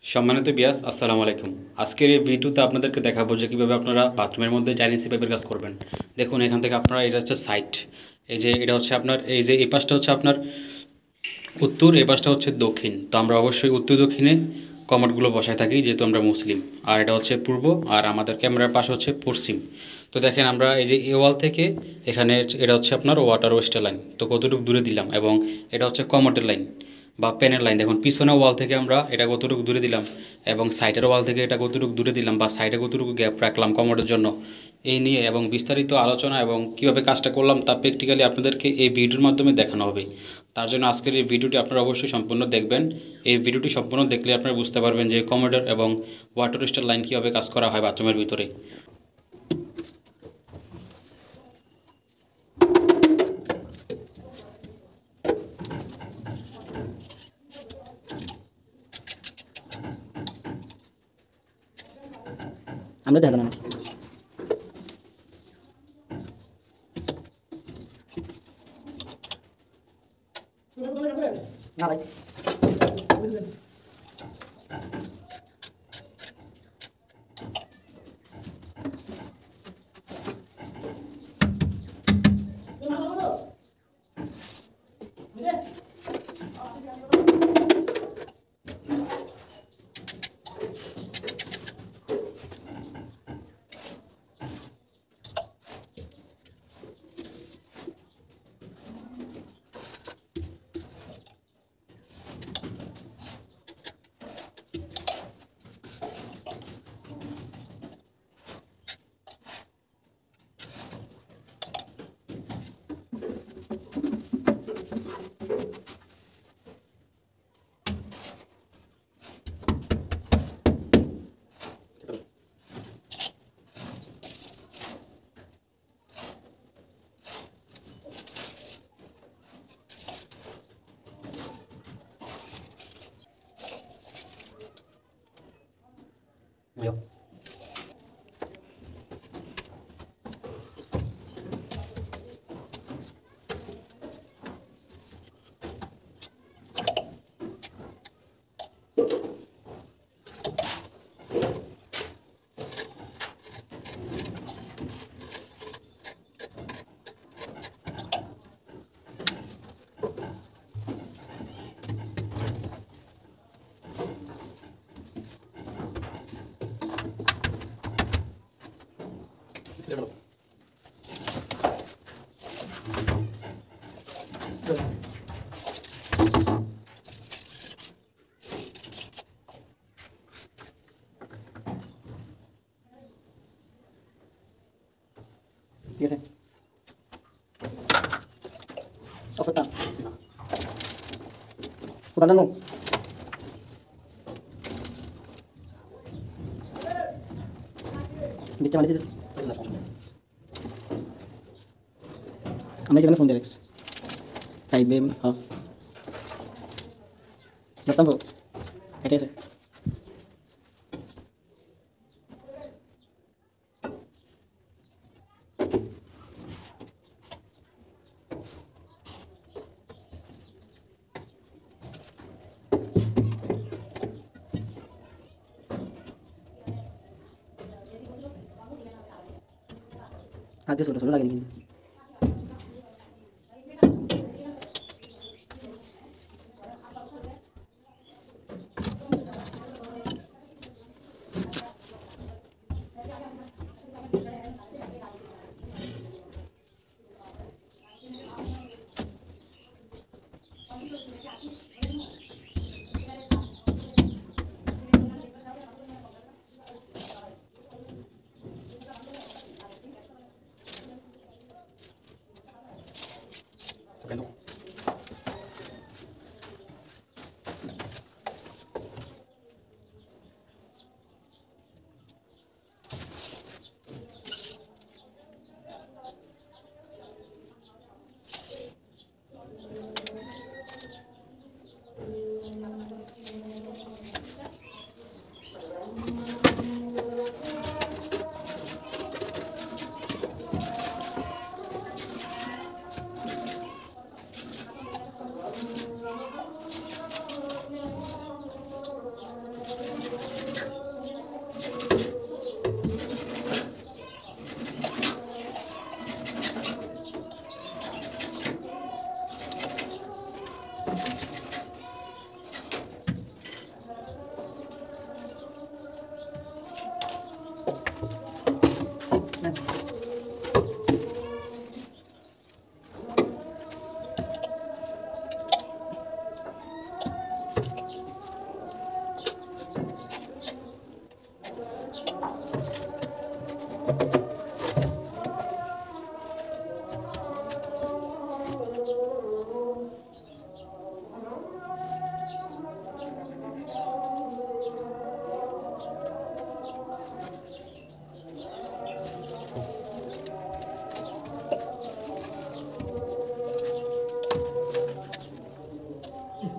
সম্মানিত বিয়াস, আসসালামু আলাইকুম। আজকের এই ভিডিওতে আপনাদেরকে দেখাবো যে কীভাবে আপনারা বাথরুমের মধ্যে চাইনিজ পাইপের কাজ করবেন। দেখুন, এখান থেকে আপনারা, এটা হচ্ছে সাইট, এই যে এটা হচ্ছে আপনার, এই যে এই পাশটা হচ্ছে আপনার উত্তর, এই পাশটা হচ্ছে দক্ষিণ। তো আমরা অবশ্যই উত্তর দক্ষিণে কমোডগুলো বসায় থাকি, যেহেতু আমরা মুসলিম। আর এটা হচ্ছে পূর্ব, আর আমাদের ক্যামেরার পাশে হচ্ছে পশ্চিম। তো দেখেন, আমরা এই যে এ ওয়াল থেকে এখানে, এটা হচ্ছে আপনার ওয়াটার ওয়েস্টের লাইন, তো কতটুকু দূরে দিলাম, এবং এটা হচ্ছে কমোডের লাইন বা প্যানের লাইন। দেখুন, পিছনের ওয়াল থেকে আমরা এটা কতটুকু দূরে দিলাম, এবং সাইডের ওয়াল থেকে এটা কতটুকু দূরে দিলাম, বা সাইডে কতটুকু গ্যাপ রাখলাম কমোডের জন্য, এই নিয়ে এবং বিস্তারিত আলোচনা এবং কিভাবে কাজটা করলাম তা প্র্যাকটিক্যালি আপনাদেরকে এই ভিডিওর মাধ্যমে দেখানো হবে। তার জন্য আজকের এই ভিডিওটি আপনারা অবশ্যই সম্পূর্ণ দেখবেন। এই ভিডিওটি সম্পূর্ণ দেখলে আপনারা বুঝতে পারবেন যে কমোডের এবং ওয়াটার ওয়েস্টের লাইন কীভাবে কাজ করা হয় বাথরুমের ভিতরে। আমরা দেখা জানা না ভাই ঠিক আছে অফারটা কোথায় জানো দিতে মানে দিতেছি আমি এখানে ফোন দিয়ে রাখছি সাইড বেম হ্যাঁ ধরতাম ঠিক আছে হাতে ছোটো ছোটো লাগেনি কিন্তু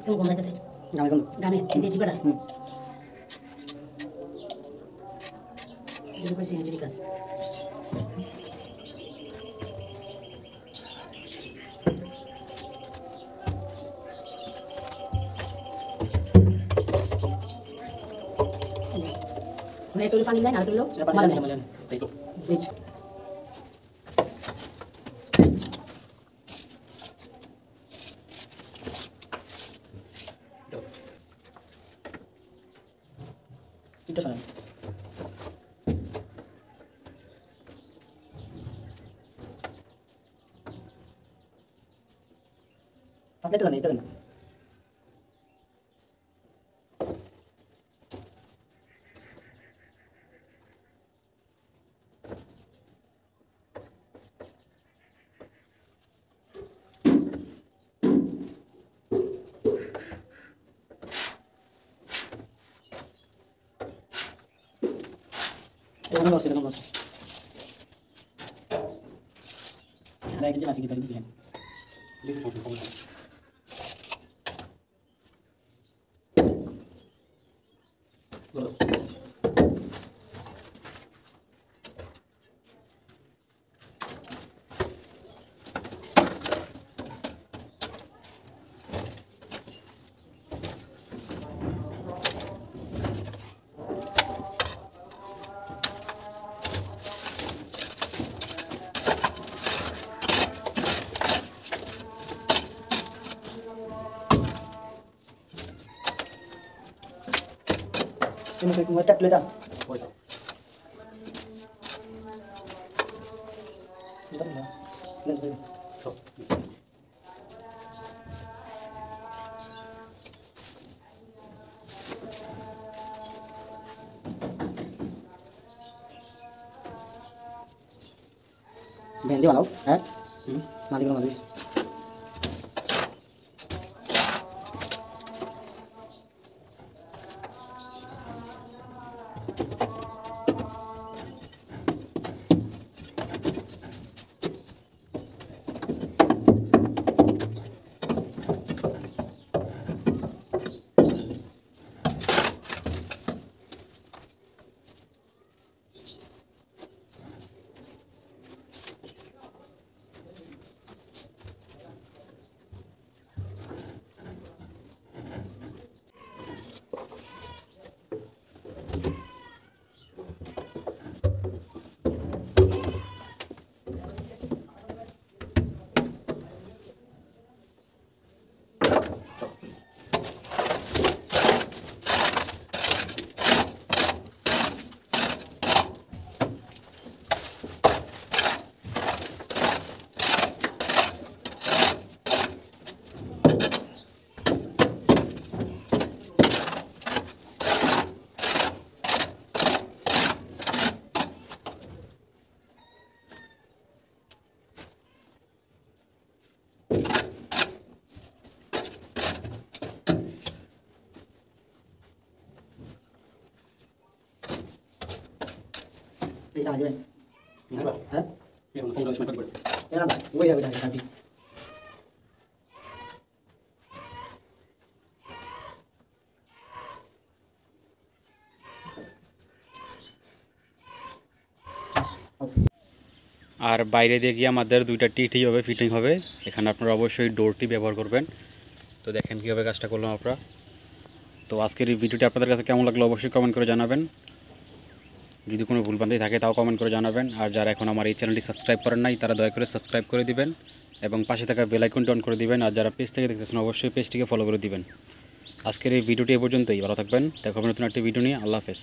কেমন গন্ধ হইতেছে? গামের গন্ধ। গামে এই যে চিপাটা যেটা কইছি ঠিক আছে। মানে একটু পানি দেন আর একটু মালাম দেন। মালাম। এই তো এই এটা শোনেন। আপনি এটা দেন, এটা দেন। এরকম লস, এরকম লস। আর এক যে মাসি কি দিছিলেন। দেখুন সমস্যা কমে যাবে। বলো। তুমি কি একটা প্লেট দাও। ওই তো। দাও না। প্লেট দাও। তো ভেন্ডি বানাও, হ্যাঁ? নালিগুলো মারিস। এটা দিবেন। হ্যাঁ? এরকম 15 সময় করে। এটা না, ওই যাবে তাহলে কাটি। আর বাইরে দিয়ে গিয়ে আমাদের দুইটা টি হবে ফিটিং হবে। এখানে আপনারা অবশ্যই ডোরটি ব্যবহার করবেন। তো দেখেন কীভাবে কাজটা করলাম আমরা। তো আজকের এই ভিডিওটি আপনাদের কাছে কেমন লাগলো অবশ্যই কমেন্ট করে জানাবেন। যদি কোনো ভুলভ্রান্তি থাকে তাও কমেন্ট করে জানাবেন। আর যারা এখন আমার এই চ্যানেলটি সাবস্ক্রাইব করেন নাই তারা দয়া করে সাবস্ক্রাইব করে দিবেন এবং পাশে থাকা বেল আইকনটি অন করে দিবেন। আর যারা পেজ থেকে দেখতেছেন অবশ্যই পেজটিকে ফলো করে দিবেন। আজকের এই ভিডিওটি এ পর্যন্তই। ভালো থাকবেন। দেখা হবে নতুন একটি ভিডিও নিয়ে। আল্লাহ হাফেজ।